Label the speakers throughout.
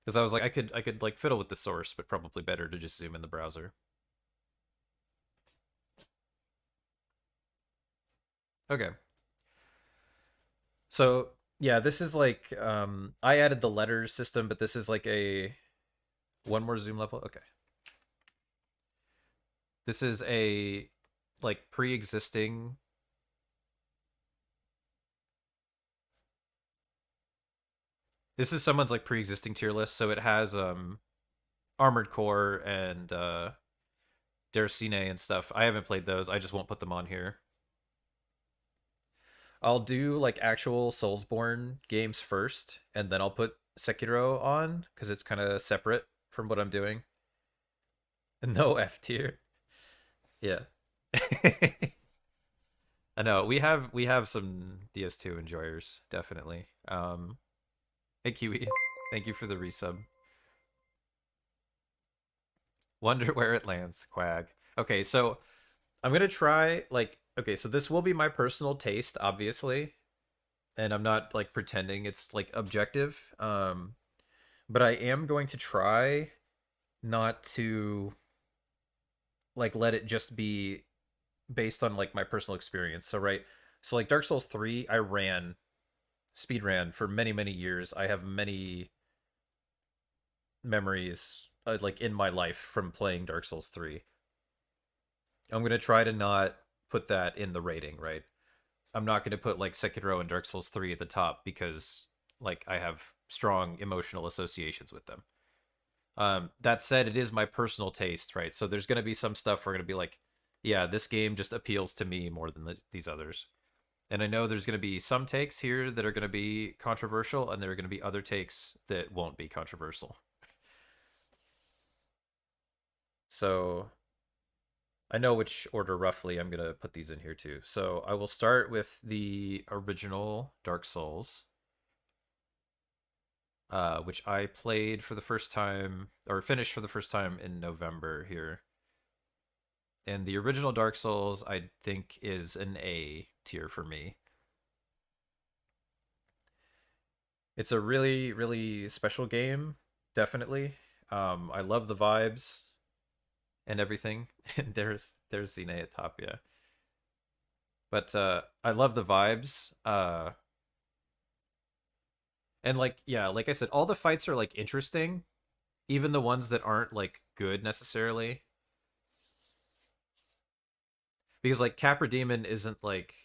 Speaker 1: Because I was like, I could like fiddle with the source, but probably better to just zoom in the browser. Okay. So yeah, this is like I added the letters system, but this is like a one more zoom level. Okay. This is a like pre-existing. This is someone's like pre-existing tier list, so it has Armored Core and Dercine and stuff. I haven't played those. I just won't put them on here. I'll do like actual Soulsborne games first, and then I'll put Sekiro on because it's kind of separate from what I'm doing. No F tier. Yeah. I know we have some DS2 enjoyers definitely. Hey Kiwi, thank you for the resub. Wonder where it lands, Quag. Okay, so I'm gonna try like okay, so this will be my personal taste, obviously, and I'm not like pretending it's like objective. But I am going to try not to like let it just be based on like my personal experience. So right, so like Dark Souls 3, I ran speed ran for many many years. I have many memories like in my life from playing Dark Souls 3. I'm going to try to not put that in the rating, right? I'm not going to put like Sekiro and Dark Souls 3 at the top because like I have strong emotional associations with them. That said, it is my personal taste, right? So there's going to be some stuff we're going to be like, yeah, this game just appeals to me more than these others. And I know there's going to be some takes here that are going to be controversial, and there are going to be other takes that won't be controversial. So I know which order roughly I'm going to put these in here too. So I will start with the original Dark Souls, which I played for the first time, or finished for the first time in November here. And the original Dark Souls, I think, is an A tier for me. It's a really, really special game, definitely. I love the vibes and everything. And there's Zine at top, yeah. But I love the vibes. And like yeah, like I said, all the fights are like interesting, even the ones that aren't like good necessarily. Because like Capra Demon isn't like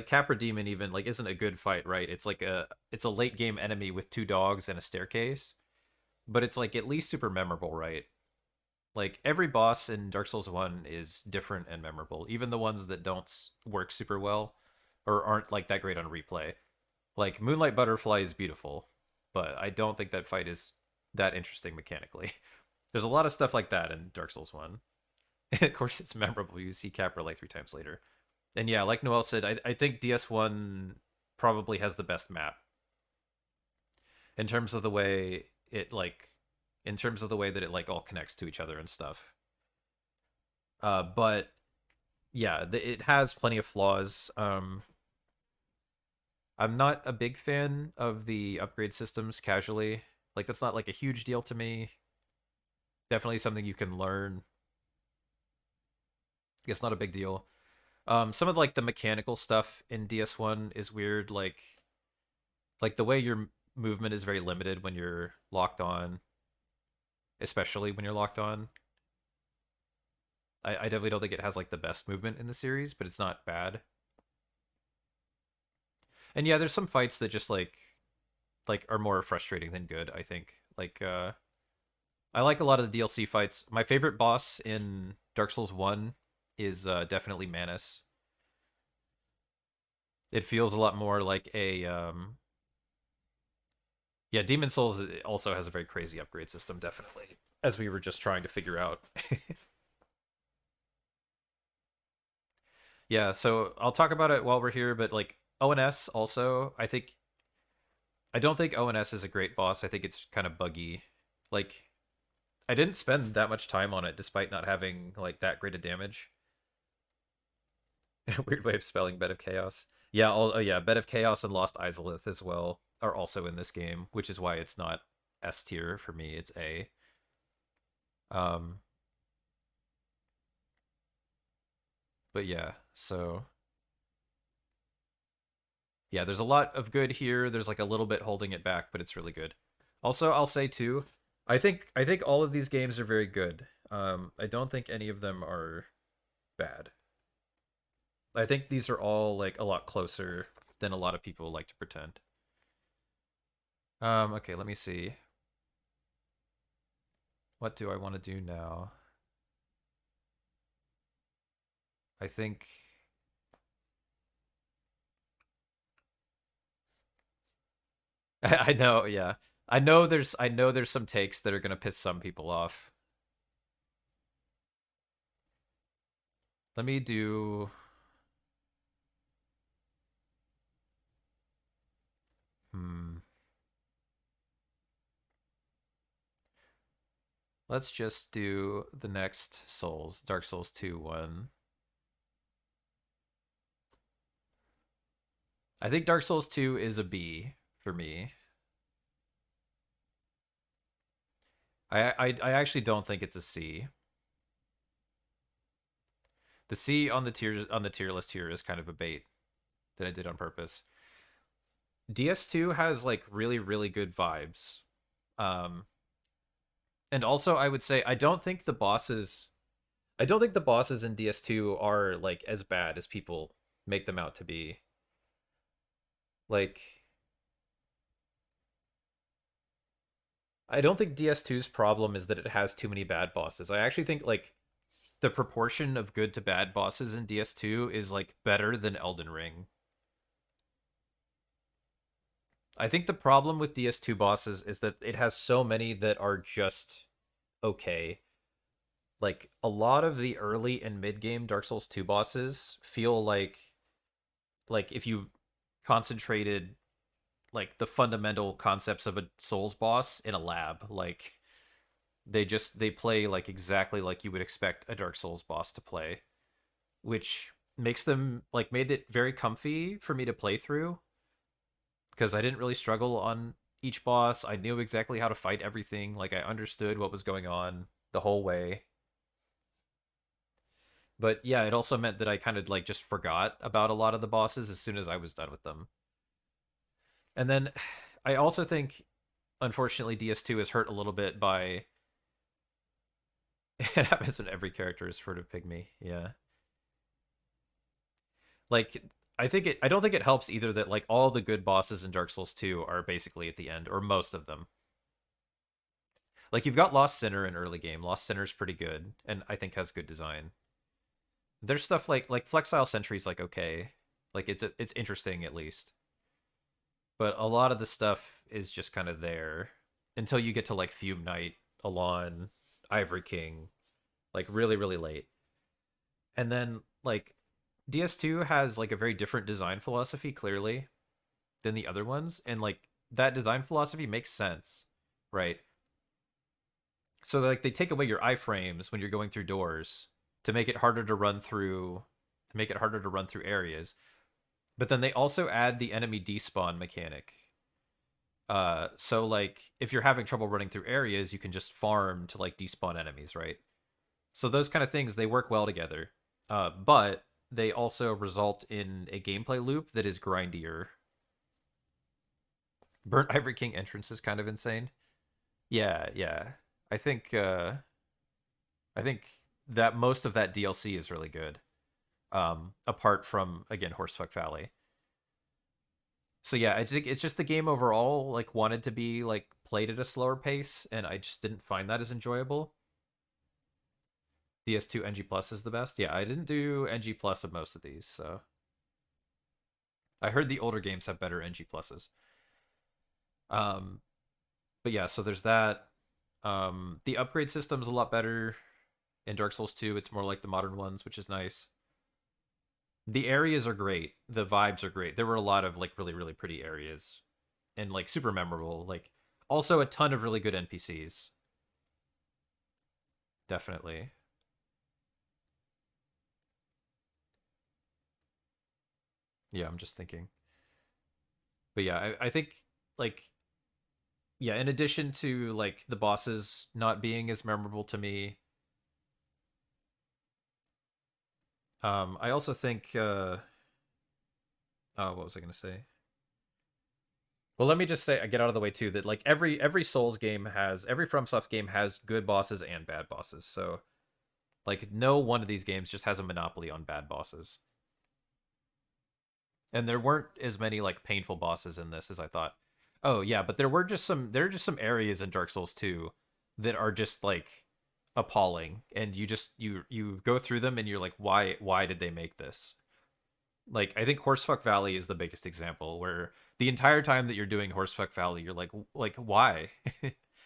Speaker 1: Capra Demon even like isn't a good fight, right? It's a late game enemy with two dogs and a staircase, but it's like at least super memorable, right? Like every boss in Dark Souls 1 is different and memorable, even the ones that don't work super well or aren't like that great on replay. Like Moonlight Butterfly is beautiful, but I don't think that fight is that interesting mechanically. There's a lot of stuff like that in Dark Souls 1. Of course, it's memorable. You see Capra like three times later. And yeah, like Noel said, I think DS1 probably has the best map in terms of the way it like, in terms of the way that it like all connects to each other and stuff. But yeah, it has plenty of flaws. I'm not a big fan of the upgrade systems casually. Like that's not like a huge deal to me. Definitely something you can learn. It's not a big deal. Some of like the mechanical stuff in DS1 is weird. Like the way your movement is very limited when you're locked on, especially when you're locked on. I definitely don't think it has like the best movement in the series, but it's not bad. And yeah, there's some fights that just like are more frustrating than good, I think. Like I like a lot of the DLC fights. My favorite boss in Dark Souls 1 is definitely Manus. It feels a lot more like a yeah, Demon Souls also has a very crazy upgrade system, definitely, as we were just trying to figure out. Yeah, so I'll talk about it while we're here, but like ONS also, I don't think ONS is a great boss. I think it's kind of buggy. Like I didn't spend that much time on it despite not having like that great of damage. Weird way of spelling Bed of Chaos. Yeah, yeah, Bed of Chaos and Lost Izalith as well are also in this game, which is why it's not S tier for me. It's A. Um, but yeah, so yeah, there's a lot of good here. There's like a little bit holding it back, but it's really good. Also, I'll say too, I think all of these games are very good. I don't think any of them are bad. I think these are all like a lot closer than a lot of people like to pretend. Okay, let me see. What do I want to do now? I think I know, yeah. I know there's some takes that are gonna piss some people off. Let me do hmm. Let's just do the next Souls, Dark Souls 2 one. I think Dark Souls 2 is a B for me. I actually don't think it's a C. The C on the tier list here is kind of a bait that I did on purpose. DS2 has like really really good vibes. Um and also I would say I don't think the bosses in DS2 are like as bad as people make them out to be. Like I don't think DS2's problem is that it has too many bad bosses. I actually think like the proportion of good to bad bosses in DS2 is like better than Elden Ring. I think the problem with DS2 bosses is that it has so many that are just okay. Like a lot of the early and mid game Dark Souls 2 bosses feel like if you concentrated like the fundamental concepts of a Souls boss in a lab, like they play like exactly like you would expect a Dark Souls boss to play, which makes them like made it very comfy for me to play through because I didn't really struggle on each boss. I knew exactly how to fight everything. Like I understood what was going on the whole way. But yeah, it also meant that I kind of like just forgot about a lot of the bosses as soon as I was done with them. And then I also think unfortunately DS2 is hurt a little bit by it happens when every character is for a pygmy. Yeah. Like I don't think it helps either that like all the good bosses in Dark Souls 2 are basically at the end or most of them. Like you've got Lost Sinner in early game. Lost Sinner's pretty good and I think has good design. There's stuff like Flexile Sentry's like okay. Like it's interesting at least. But a lot of the stuff is just kind of there until you get to like Fume Knight, Alon, Ivory King, like really really late. And then like DS2 has like a very different design philosophy clearly than the other ones and like that design philosophy makes sense, right? So like they take away your iframes when you're going through doors to make it harder to run through areas. But then they also add the enemy despawn mechanic. So like if you're having trouble running through areas, you can just farm to like despawn enemies, right? So those kind of things they work well together. But they also result in a gameplay loop that is grindier. Burnt Ivory King entrance is kind of insane. Yeah, yeah. I think uh I think that most of that DLC is really good. Apart from again Horsefuck Valley. So yeah, I think it's just the game overall like wanted to be like played at a slower pace and I just didn't find that as enjoyable. DS2 NG Plus is the best. Yeah, I didn't do NG Plus of most of these, so I heard the older games have better NG Pluses. Um but yeah, so there's that. The upgrade system's a lot better in Dark Souls 2. It's more like the modern ones, which is nice. The areas are great. The vibes are great. There were a lot of like really really pretty areas and like super memorable. Like also a ton of really good NPCs. Definitely. Yeah, I'm just thinking. But yeah, I think like Yeah, in addition to like the bosses not being as memorable to me, I also think oh, what was I gonna say? Well, let me just say, I get out of the way too, that like every Souls game has every FromSoft game has good bosses and bad bosses. So like no one of these games just has a monopoly on bad bosses. And there weren't as many like painful bosses in this as I thought. Oh yeah, but there are just some areas in Dark Souls 2 that are just like appalling, and you go through them and you're like, why did they make this? Like I think Horsefuck Valley is the biggest example where the entire time that you're doing Horsefuck Valley, you're like why?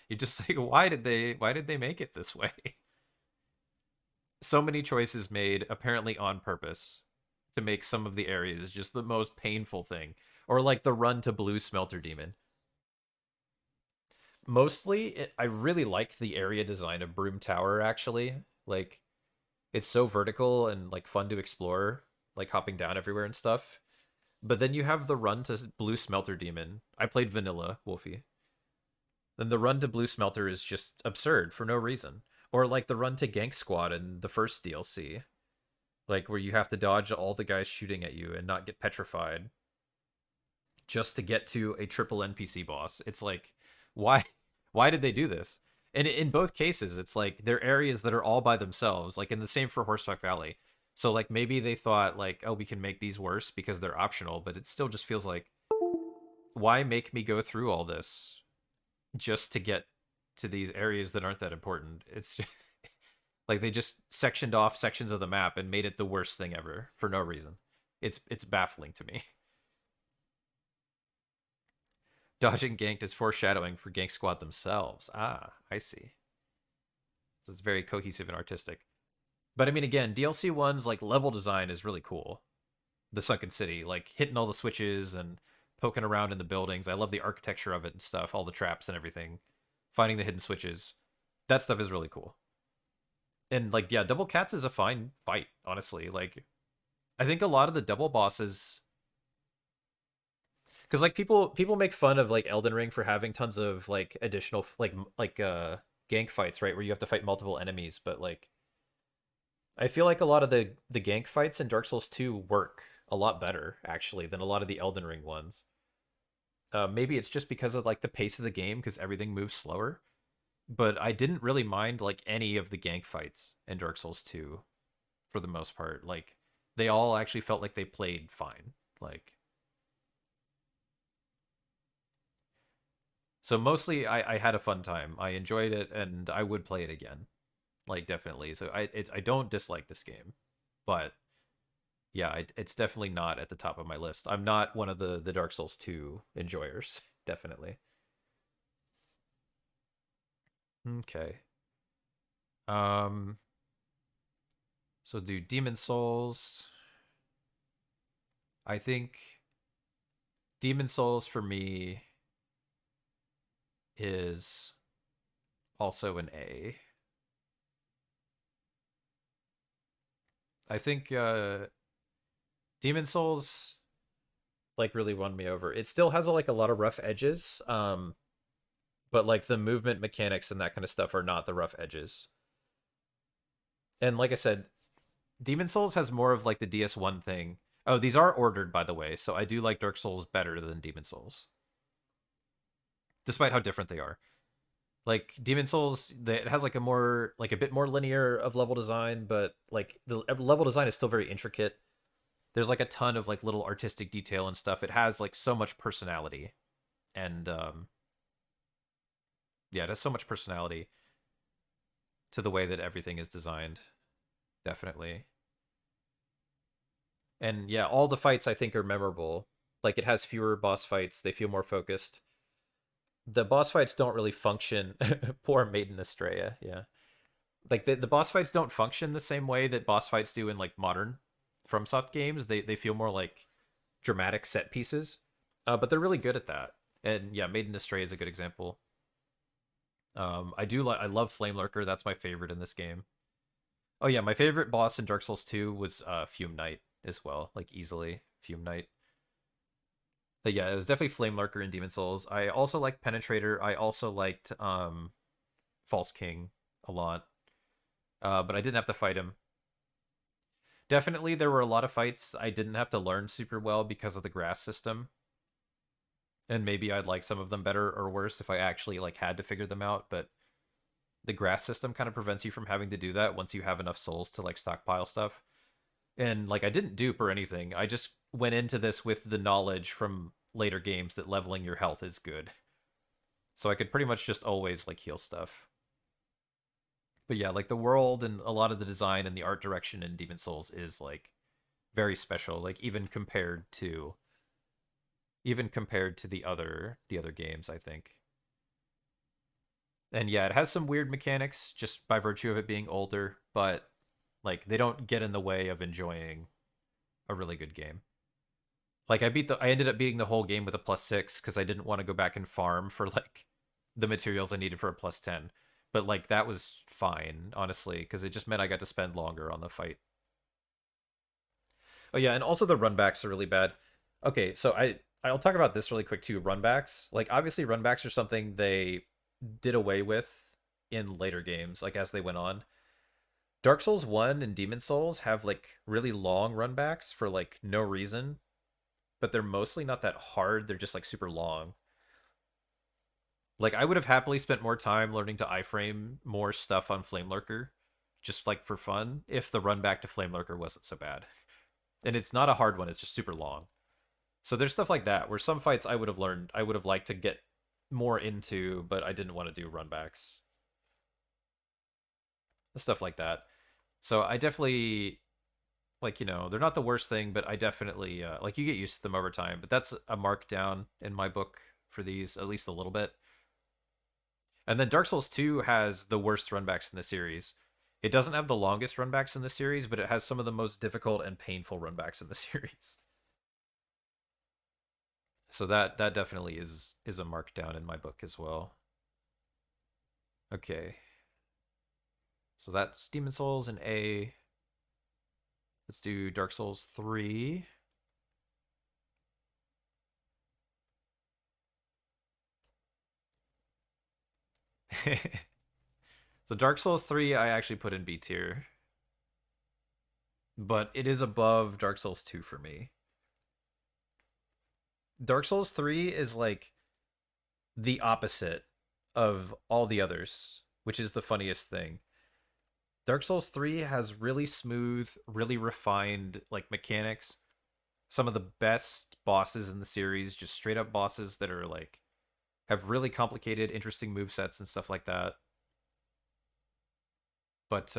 Speaker 1: You're just like why did they make it this way? So many choices made apparently on purpose to make some of the areas just the most painful thing. Or like the run to Blue Smelter Demon. Mostly, I really like the area design of Broom Tower actually. Like it's so vertical and like fun to explore, like hopping down everywhere and stuff. But then you have the run to Blue Smelter Demon. I played Vanilla Wolfie. Then the run to Blue Smelter is just absurd for no reason. Or like the run to Gank Squad in the first DLC, like where you have to dodge all the guys shooting at you and not get petrified just to get to a triple NPC boss. It's like, why why did they do this? And in both cases, it's like they're areas that are all by themselves, like in the same for Horsefuck Valley. So like maybe they thought like, oh, we can make these worse because they're optional, but it still just feels like, why make me go through all this just to get to these areas that aren't that important? It's just, like they just sectioned off sections of the map and made it the worst thing ever for no reason. It's baffling to me. Dodging ganked is foreshadowing for Gank Squad themselves. Ah, I see. So it's very cohesive and artistic. But I mean, again, DLC one's like level design is really cool. The Sunken City, like hitting all the switches and poking around in the buildings. I love the architecture of it and stuff, all the traps and everything. Finding the hidden switches. That stuff is really cool. And like, yeah, Double Cats is a fine fight, honestly. Like, I think a lot of the double bosses, because like people make fun of like Elden Ring for having tons of like additional gank fights, right, where you have to fight multiple enemies. But like I feel like a lot of the gank fights in Dark Souls 2 work a lot better actually than a lot of the Elden Ring ones. Maybe it's just because of like the pace of the game because everything moves slower. But I didn't really mind like any of the gank fights in Dark Souls 2 for the most part. Like they all actually felt like they played fine. Like so mostly I had a fun time. I enjoyed it and I would play it again. Like definitely. So I don't dislike this game. But yeah, it's definitely not at the top of my list. I'm not one of the Dark Souls 2 enjoyers, definitely. Okay. Um so do Demon Souls. I think Demon Souls for me is also an A. I think Demon Souls like really won me over. It still has like a lot of rough edges, but like the movement mechanics and that kind of stuff are not the rough edges. And like I said, Demon Souls has more of like the DS1 thing. Oh, these are ordered by the way, so I do like Dark Souls better than Demon Souls, despite how different they are. Like Demon Souls, it has like a more like a bit more linear of level design, but like the level design is still very intricate. There's like a ton of like little artistic detail and stuff. It has like so much personality, and yeah, it has so much personality to the way that everything is designed. Definitely. And yeah, all the fights I think are memorable. Like it has fewer boss fights, they feel more focused. The boss fights don't really function. Poor Maiden Estrella, yeah. Like the boss fights don't function the same way that boss fights do in like modern FromSoft games. They feel more like dramatic set pieces. But they're really good at that. And yeah, Maiden Astray is a good example. I love Flame Lurker. That's my favorite in this game. Oh yeah, my favorite boss in Dark Souls 2 was Fume Knight as well, like easily Fume Knight. But yeah, it was definitely Flame Lurker and Demon Souls. I also liked Penetrator. I also liked False King a lot. But I didn't have to fight him. Definitely, there were a lot of fights I didn't have to learn super well because of the grass system, and maybe I'd like some of them better or worse if I actually like had to figure them out. But the grass system kind of prevents you from having to do that once you have enough souls to like stockpile stuff. And like I didn't dupe or anything. I just went into this with the knowledge from later games that leveling your health is good. So I could pretty much just always like heal stuff. But yeah, like the world and a lot of the design and the art direction in Demon Souls is like very special, like even compared to the other games, I think. And yeah, it has some weird mechanics just by virtue of it being older, but like they don't get in the way of enjoying a really good game. Like I ended up beating the whole game with a +6 because I didn't want to go back and farm for like the materials I needed for a +10. But like that was fine, honestly, because it just meant I got to spend longer on the fight. Oh yeah, and also the runbacks are really bad. Okay, so I'll talk about this really quick too. Runbacks, like obviously runbacks are something they did away with in later games, like as they went on. Dark Souls 1 and Demon Souls have like really long runbacks for like no reason, but they're mostly not that hard. They're just like super long. Like I would have happily spent more time learning to iframe more stuff on Flame Lurker, just like for fun, if the run back to Flame Lurker wasn't so bad. And it's not a hard one, it's just super long. So there's stuff like that where some fights I would have liked to get more into, but I didn't want to do runbacks. Stuff like that. So I definitely like, they're not the worst thing, but I definitely like you get used to them over time. But that's a markdown in my book for these, at least a little bit. And then Dark Souls 2 has the worst runbacks in the series. It doesn't have the longest runbacks in the series, but it has some of the most difficult and painful runbacks in the series. So that definitely is a markdown in my book as well. Okay. So that's Demon Souls and A. Let's do Dark Souls 3. So Dark Souls 3 I actually put in B tier, but it is above Dark Souls 2 for me. Dark Souls 3 is like the opposite of all the others, which is the funniest thing. Dark Souls 3 has really smooth, really refined like mechanics. Some of the best bosses in the series, just straight up bosses that are like have really complicated, interesting move sets and stuff like that. But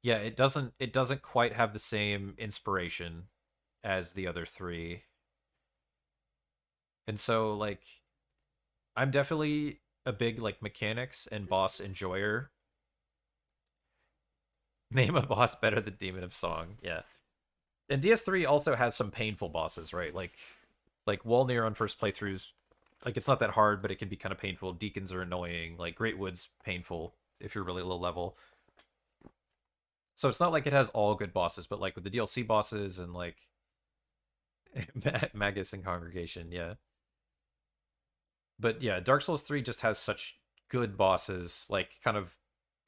Speaker 1: yeah, it doesn't quite have the same inspiration as the other three. And so like I'm definitely a big like mechanics and boss enjoyer. Name a boss better than Demon of Song. Yeah. And DS3 also has some painful bosses, right? Like Walnir on first playthroughs, like it's not that hard, but it can be kind of painful. Deacons are annoying. Like Great Wood's painful if you're really low level. So it's not like it has all good bosses, but like with the DLC bosses and like Magus and Congregation, yeah. But yeah, Dark Souls 3 just has such good bosses, like kind of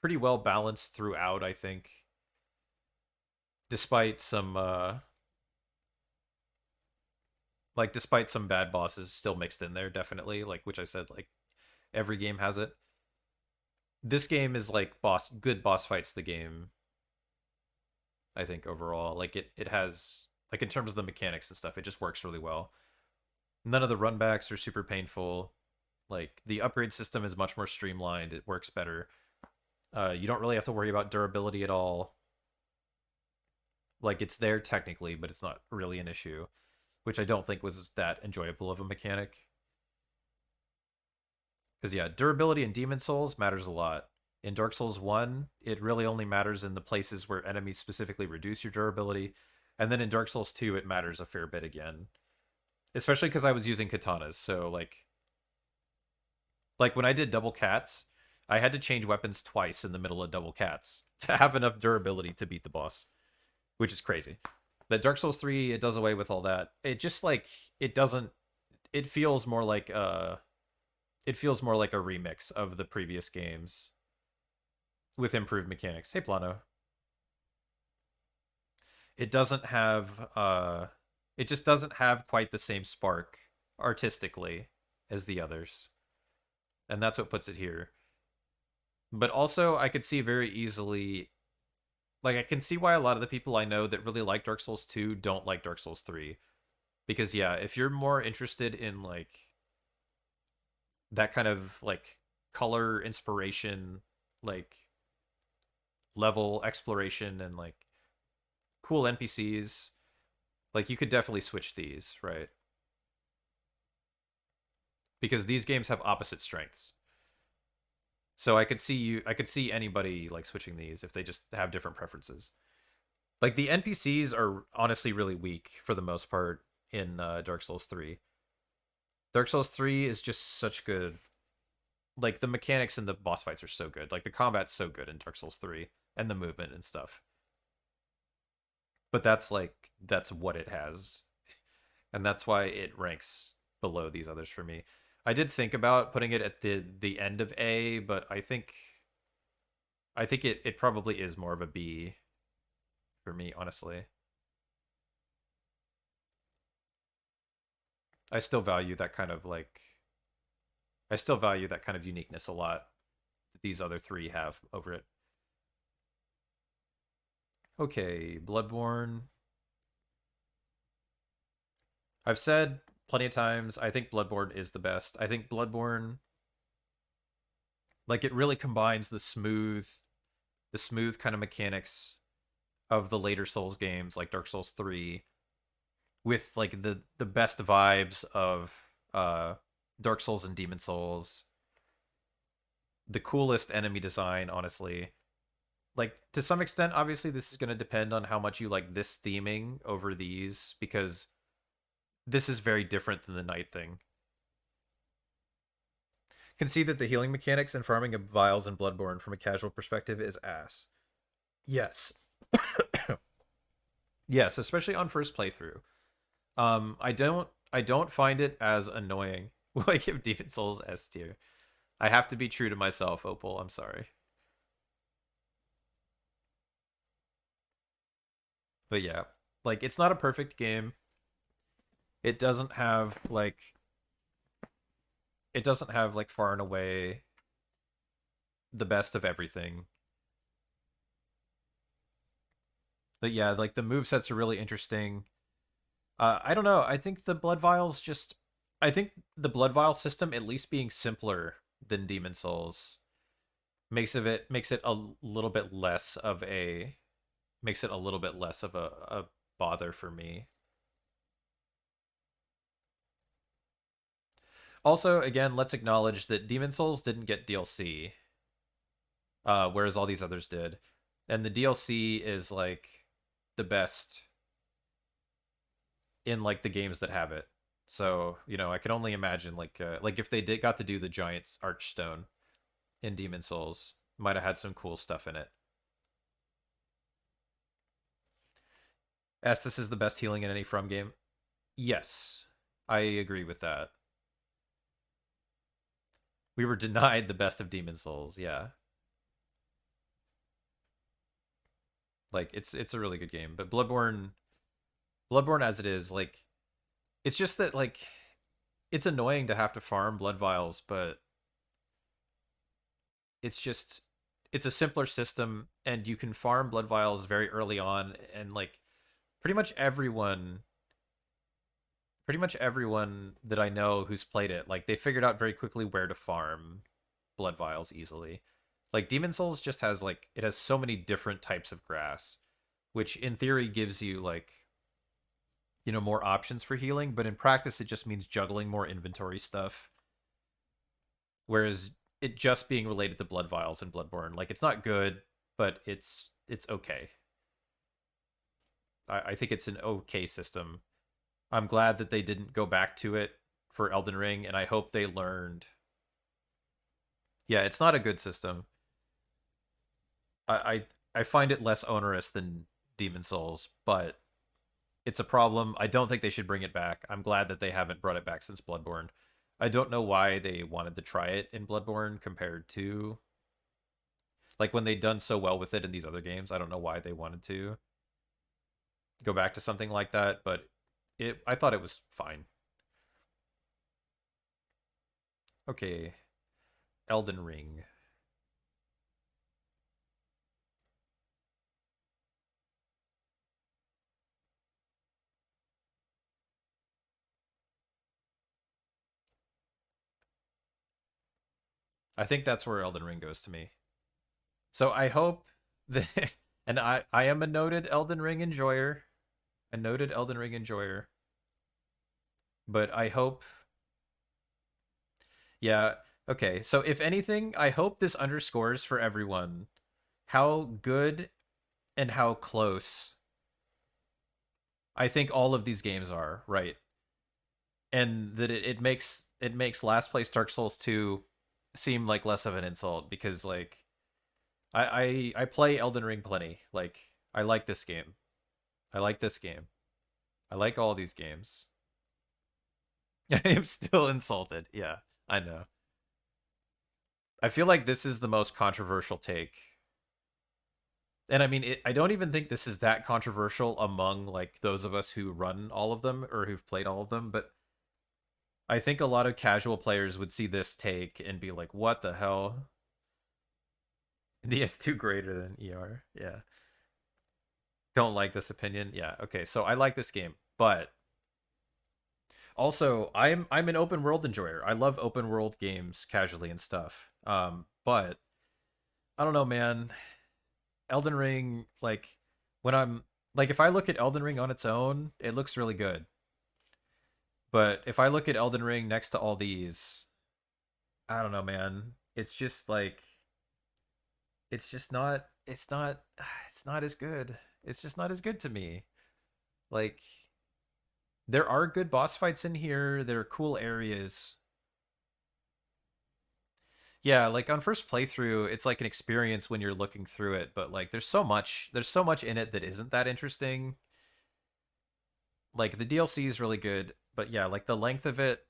Speaker 1: pretty well balanced throughout, I think. Despite some despite some bad bosses still mixed in there, definitely, like which I said, like every game has it. This game is like good boss fights the game, I think overall. Like it has like in terms of the mechanics and stuff, it just works really well. None of the runbacks are super painful. Like the upgrade system is much more streamlined. It works better. You don't really have to worry about durability at all. Like it's there technically, but it's not really an issue, which I don't think was that enjoyable of a mechanic. Because yeah, durability in Demon Souls matters a lot. In Dark Souls 1, it really only matters in the places where enemies specifically reduce your durability. And then in Dark Souls 2, it matters a fair bit again. Especially because I was using katanas, so like when I did double cats, I had to change weapons twice in the middle of double cats to have enough durability to beat the boss, which is crazy. That Dark Souls 3, it does away with all that. It just like it doesn't it feels more like it feels more like a remix of the previous games with improved mechanics. Hey Plano. It doesn't have it just doesn't have quite the same spark artistically as the others. And that's what puts it here. But also I could see very easily like I can see why a lot of the people I know that really like Dark Souls 2 don't like Dark Souls 3 because yeah, if you're more interested in like that kind of like color inspiration, like level exploration and like cool NPCs, like you could definitely switch these, right? Because these games have opposite strengths. So I could see anybody like switching these if they just have different preferences. Like the NPCs are honestly really weak for the most part in Dark Souls 3. Dark Souls 3 is just such good. Like the mechanics and the boss fights are so good. Like the combat's so good in Dark Souls 3 and the movement and stuff. But that's what it has. And that's why it ranks below these others for me. I did think about putting it at the end of A, but I think it probably is more of a B for me, honestly. I still value that kind of like I still value that kind of uniqueness a lot that these other three have over it. Okay, Bloodborne. I've said plenty of times I think Bloodborne is the best. I think Bloodborne like it really combines the smooth kind of mechanics of the later Souls games like Dark Souls 3 with like the best vibes of Dark Souls and Demon Souls. The coolest enemy design, honestly. Like to some extent, obviously this is going to depend on how much you like this theming over these because this is very different than the night thing. Can see that the healing mechanics and farming of vials in Bloodborne from a casual perspective is ass. Yes. Yes, especially on first playthrough. I don't find it as annoying. Will I give Demon Souls S tier? I have to be true to myself, Opal. I'm sorry. But yeah, like it's not a perfect game. It doesn't have like far and away the best of everything. But yeah, like the move sets are really interesting. I don't know. I think the blood vial system, at least being simpler than Demon Souls, makes it a little bit less of a a bother for me. Also, again, let's acknowledge that Demon Souls didn't get DLC, whereas all these others did, and the DLC is like the best in like the games that have it. So you know, I can only imagine like if they did got to do the giant archstone in Demon Souls, might have had some cool stuff in it. Estus is the best healing in any From game. Yes, I agree with that. We were denied the best of Demon Souls. Yeah, like it's a really good game, but Bloodborne as it is, like it's just that like it's annoying to have to farm blood vials, but it's just it's a simpler system and you can farm blood vials very early on and like pretty much everyone that I know who's played it, like they figured out very quickly where to farm blood vials easily. Like Demon Souls just has like it has so many different types of grass, which in theory gives you like you know more options for healing, but in practice it just means juggling more inventory stuff. Whereas it just being related to blood vials and Bloodborne, like it's not good, but it's okay. I think it's an okay system. I'm glad that they didn't go back to it for Elden Ring, and I hope they learned. Yeah, it's not a good system. I I find it less onerous than Demon Souls, but It's a problem. I don't think they should bring it back. I'm glad that they haven't brought it back since Bloodborne. I don't know why they wanted to try it in Bloodborne compared to like when they'd done so well with it in these other games. I don't know why they wanted to go back to something like that, but it I thought it was fine. Okay, Elden Ring. I think that's where Elden Ring goes to me. So I hope that, and I am a noted Elden Ring enjoyer, a noted Elden Ring enjoyer, but I hope, yeah, okay. So if anything, I hope this underscores for everyone how good and how close I think all of these games are, right? And that it makes last place Dark Souls 2 seem like less of an insult because like I play Elden Ring plenty. Like I like this game. I like this game. I like all these games. I am still insulted. Yeah, I know. I feel like this is the most controversial take. And I mean, I don't even think this is that controversial among like those of us who run all of them or who've played all of them, but I think a lot of casual players would see this take and be like, "What the hell? DS2 greater than ER?" Yeah. Don't like this opinion. Yeah. Okay. So I like this game, but also I'm an open world enjoyer. I love open world games casually and stuff. But I don't know, man. Elden Ring, like when I'm like if I look at Elden Ring on its own, it looks really good. But if I look at Elden Ring next to all these, I don't know, man. It's just like it's just not it's not as good. It's just not as good to me. Like there are good boss fights in here. There are cool areas. Yeah, like on first playthrough, it's like an experience when you're looking through it, but like there's so much in it that isn't that interesting. Like the DLC is really good, but yeah, like the length of it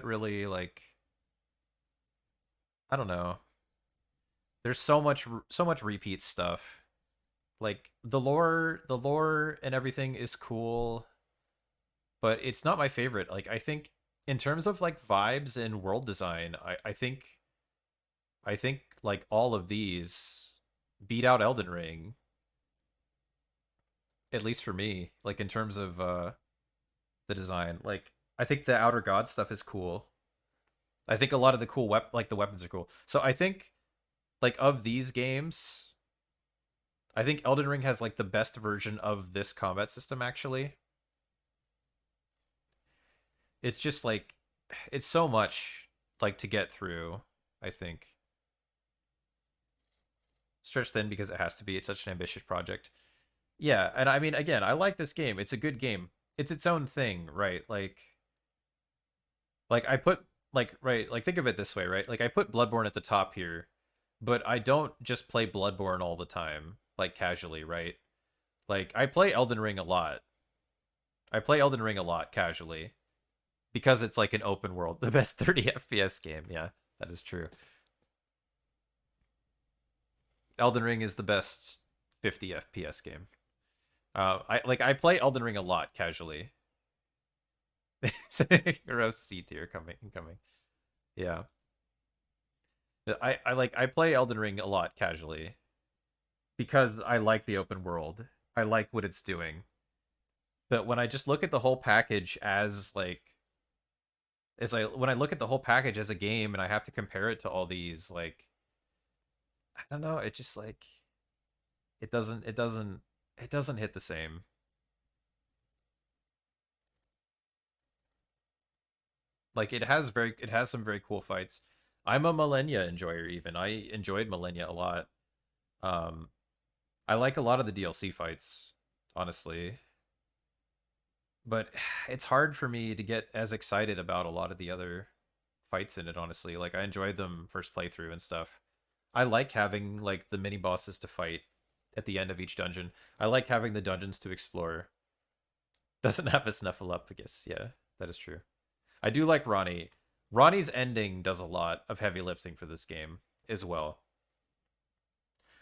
Speaker 1: really like I don't know. There's so much repeat stuff. Like the lore and everything is cool, but it's not my favorite. Like I think in terms of like vibes and world design, I think like all of these beat out Elden Ring, at least for me. Like in terms of the design, like I think the Outer God stuff is cool. I think a lot of the like the weapons are cool. So I think like of these games, I think Elden Ring has like the best version of this combat system actually. It's just like it's so much like to get through, I think. Stretched thin because it has to be. It's such an ambitious project. Yeah, and I mean again, I like this game. It's a good game. It's its own thing, right? Like I put like right, like think of it this way, right? Like I put Bloodborne at the top here, but I don't just play Bloodborne all the time, like casually, right? Like I play Elden Ring a lot. I play Elden Ring a lot casually because it's like an open world, the best 30 FPS game. Yeah, that is true. Elden Ring is the best 50 FPS game. I play Elden Ring a lot casually. Roast C tier coming. Yeah. I play Elden Ring a lot casually because I like the open world. I like what it's doing. But when I just look at the whole package as like as I when I look at the whole package as a game and I have to compare it to all these like I don't know, it just like it doesn't hit the same. Like it has some very cool fights. I'm a Millennia enjoyer even. I enjoyed Millennia a lot. Um I like a lot of the DLC fights, honestly. But it's hard for me to get as excited about a lot of the other fights in it, honestly. Like I enjoyed them first playthrough and stuff. I like having like the mini bosses to fight at the end of each dungeon. I like having the dungeons to explore. Doesn't have a Snuffleupagus. Yeah, that is true. I do like Ronnie. Ronnie's ending does a lot of heavy lifting for this game as well.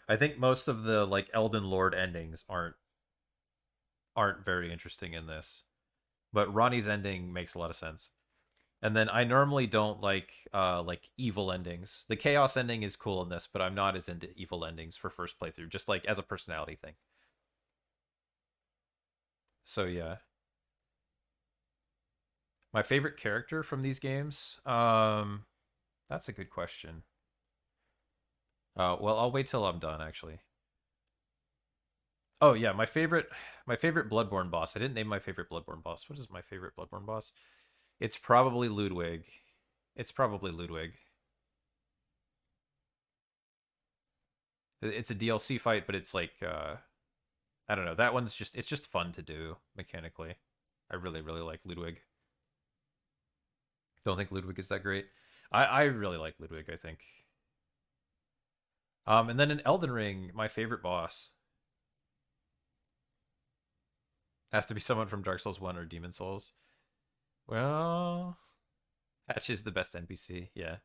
Speaker 1: I think most of the like Elden Lord endings aren't very interesting in this, but Ronnie's ending makes a lot of sense. And then I normally don't like evil endings. The chaos ending is cool in this, but I'm not as into evil endings for first playthrough, just like as a personality thing. So yeah, my favorite character from these games. That's a good question. Well, I'll wait till I'm done actually. Oh yeah, my favorite Bloodborne boss. I didn't name my favorite Bloodborne boss. What is my favorite Bloodborne boss? It's probably Ludwig. It's probably Ludwig. It's a DLC fight, but it's like I don't know. That one's just it's just fun to do mechanically. I really really like Ludwig. Don't think Ludwig is that great. I really like Ludwig, I think. And then in Elden Ring, my favorite boss has to be someone from Dark Souls 1 or Demon Souls. Well, Hatch is the best NPC, yeah.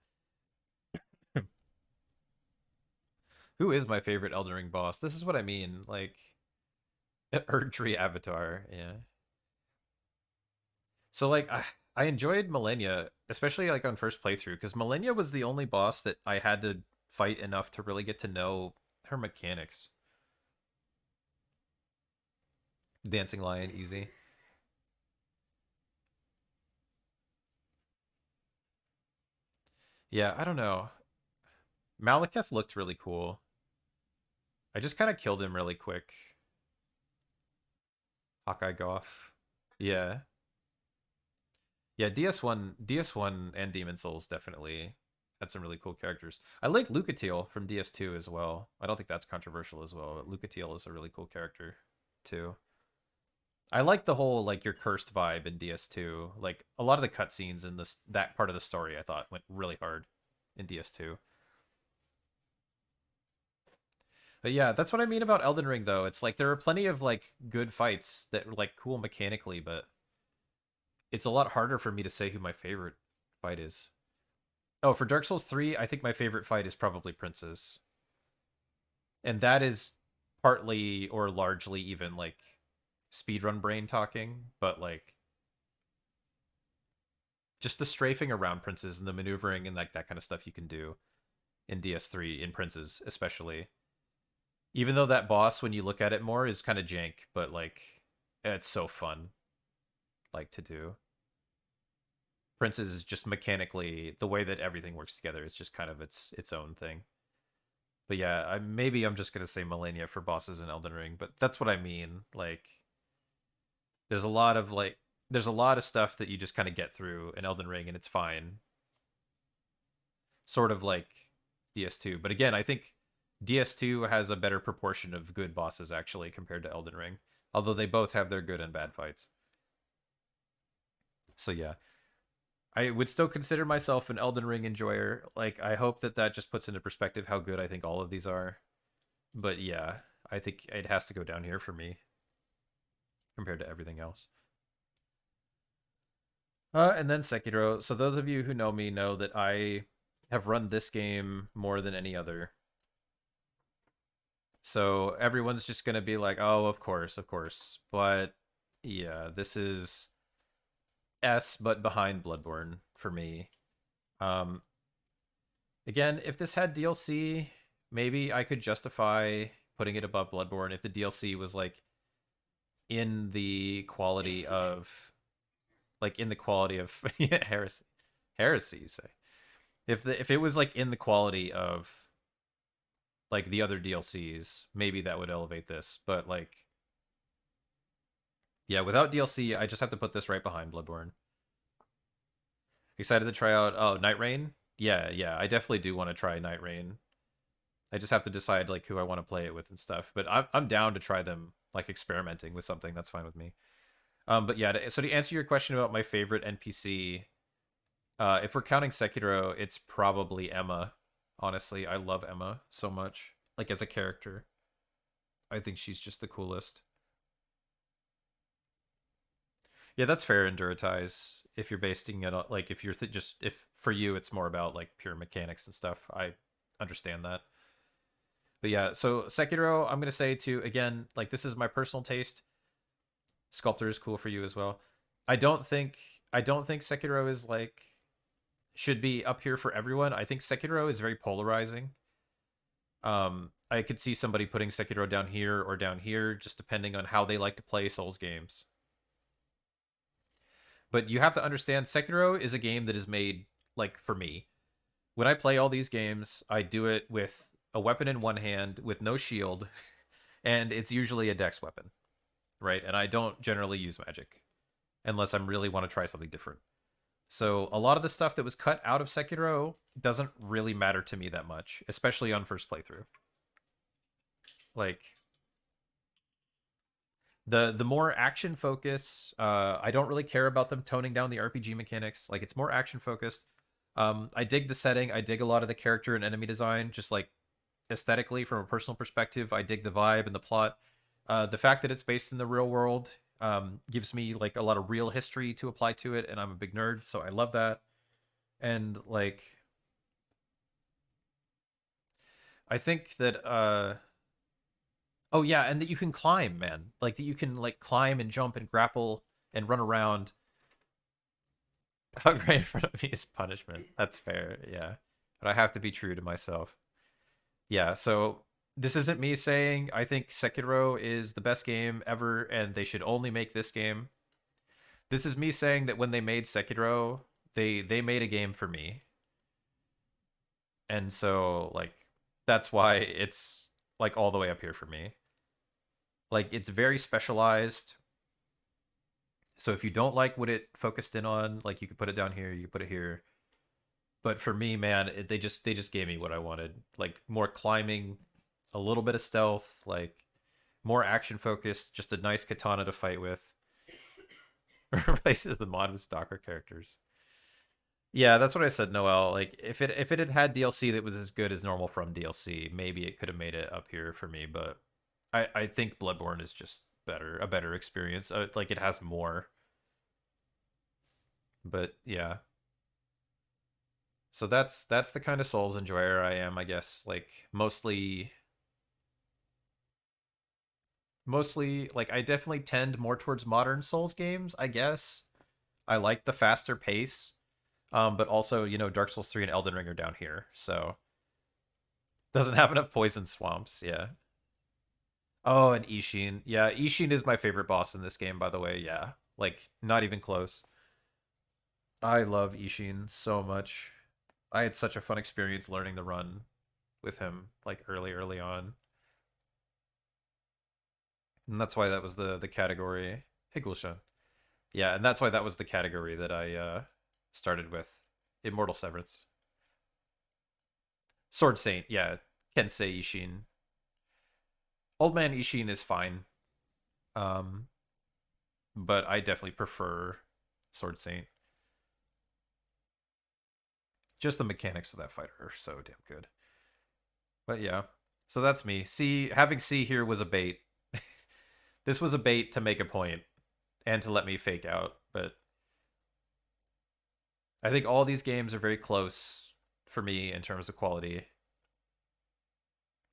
Speaker 1: Who is my favorite Elden Ring boss? This is what I mean. Like Erdtree Avatar, yeah. So like I enjoyed Millennia, especially like on first playthrough, because Millennia was the only boss that I had to fight enough to really get to know her mechanics. Dancing Lion, easy. Yeah, I don't know. Malekith looked really cool. I just kind of killed him really quick. Hawkeye Goff. Yeah. Yeah, DS1 and Demon Souls definitely had some really cool characters. I like Lucatiel from DS2 as well. I don't think that's controversial as well. But Lucatiel is a really cool character too. I like the whole like you're cursed vibe in DS2. Like a lot of the cutscenes in this that part of the story I thought went really hard in DS2. But yeah, that's what I mean about Elden Ring though. It's like there are plenty of like good fights that are like cool mechanically, but it's a lot harder for me to say who my favorite fight is. Oh, for Dark Souls 3, I think my favorite fight is probably Prince's. And that is partly or largely even like speedrun brain talking, but like just the strafing around Prince's and the maneuvering and like that kind of stuff you can do in DS3 in Prince's especially. Even though that boss when you look at it more is kind of jank, but like it's so fun like to do. Prince's is just mechanically the way that everything works together is just kind of its own thing. But yeah, maybe I'm just gonna say Millennia for bosses in Elden Ring, but that's what I mean. Like, there's a lot of like, there's a lot of stuff that you just kind of get through in Elden Ring, and it's fine. Sort of like DS2, but again, I think DS2 has a better proportion of good bosses actually compared to Elden Ring, although they both have their good and bad fights. So yeah, I would still consider myself an Elden Ring enjoyer. Like, I hope that that just puts into perspective how good I think all of these are. But yeah, I think it has to go down here for me compared to everything else. And then Sekiro. So those of you who know me know that I have run this game more than any other. So everyone's just gonna be like, "Oh, of course, of course." But yeah, this is S, but behind Bloodborne for me. Um, Again, if this had DLC, maybe I could justify putting it above Bloodborne if the DLC was in the quality of yeah, heresy you say. If it was like in the quality of like the other DLCs, maybe that would elevate this. But like yeah, without DLC, I just have to put this right behind Bloodborne. Excited to try out Night Rain? Yeah, yeah, I definitely do want to try Night Rain. I just have to decide like who I want to play it with and stuff. But I'm down to try them like experimenting with something. That's fine with me. But yeah, so to answer your question about my favorite NPC, if we're counting Sekiro, it's probably Emma. Honestly, I love Emma so much. Like as a character, I think she's just the coolest. Yeah, that's fair in Duratize. If you're basing it on, like, if you're just, if for you it's more about like pure mechanics and stuff, I understand that. But yeah, so Sekiro, I'm gonna say too, again, like this is my personal taste. Sculptor is cool for you as well. I don't think I don't think Sekiro is like should be up here for everyone. I think Sekiro is very polarizing. I could see somebody putting Sekiro down here or down here, just depending on how they like to play Souls games. But you have to understand, Sekiro is a game that is made like for me. When I play all these games, I do it with a weapon in one hand with no shield, and it's usually a dex weapon, right? And I don't generally use magic unless I really want to try something different. So a lot of the stuff that was cut out of Sekiro doesn't really matter to me that much, especially on first playthrough. Like the more action focus, I don't really care about them toning down the RPG mechanics. Like it's more action focused. I dig the setting. I dig a lot of the character and enemy design, just like aesthetically from a personal perspective. I dig the vibe and the plot. The fact that it's based in the real world gives me like a lot of real history to apply to it, and I'm a big nerd, so I love that. And like, I think that oh yeah, and that you can climb, man. Like that you can like climb and jump and grapple and run around. How great in front of me is punishment. That's fair, yeah. But I have to be true to myself. Yeah, so this isn't me saying I think Sekiro is the best game ever and they should only make this game. This is me saying that when they made Sekiro, they made a game for me. And so like that's why it's like all the way up here for me. Like it's very specialized. So if you don't like what it focused in on, like you could put it down here, you could put it here. But for me, man, they just gave me what I wanted. Like more climbing, a little bit of stealth, like more action focused, just a nice katana to fight with. Replaces the mod with stalker characters. Yeah, that's what I said, Noel. Like if it had had DLC that was as good as normal from DLC, maybe it could have made it up here for me. But I think Bloodborne is just better, a better experience. Like it has more. But yeah, so that's the kind of Souls enjoyer I am, I guess. Like mostly like I definitely tend more towards modern Souls games, I guess. I like the faster pace. But also, Dark Souls 3 and Elden Ring are down here. So doesn't have enough poison swamps, yeah. Oh, and Ishin. Yeah, Ishin is my favorite boss in this game, by the way, yeah. Like, not even close. I love Ishin so much. I had such a fun experience learning the run with him, like early on. And that's why that was the category. Hey, Gulshan. Yeah, and that's why that was the category that I started with. Immortal Severance. Sword Saint, yeah. Kensei Ishin. Old Man Ishin is fine. Um, but I definitely prefer Sword Saint. Just the mechanics of that fighter are so damn good. But yeah. So that's me. C having C here was a bait. This was a bait to make a point and to let me fake out, but I think all these games are very close for me in terms of quality.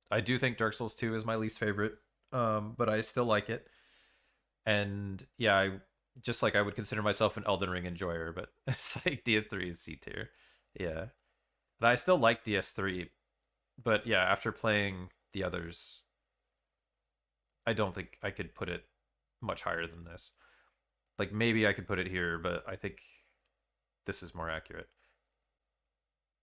Speaker 1: I do think Dark Souls 2 is my least favorite, but I still like it. And yeah, just like I would consider myself an Elden Ring enjoyer, but it's like DS3 is C tier. Yeah. And I still like DS3, but yeah, after playing the others, I don't think I could put it much higher than this. Like maybe I could put it here, but I think this is more accurate.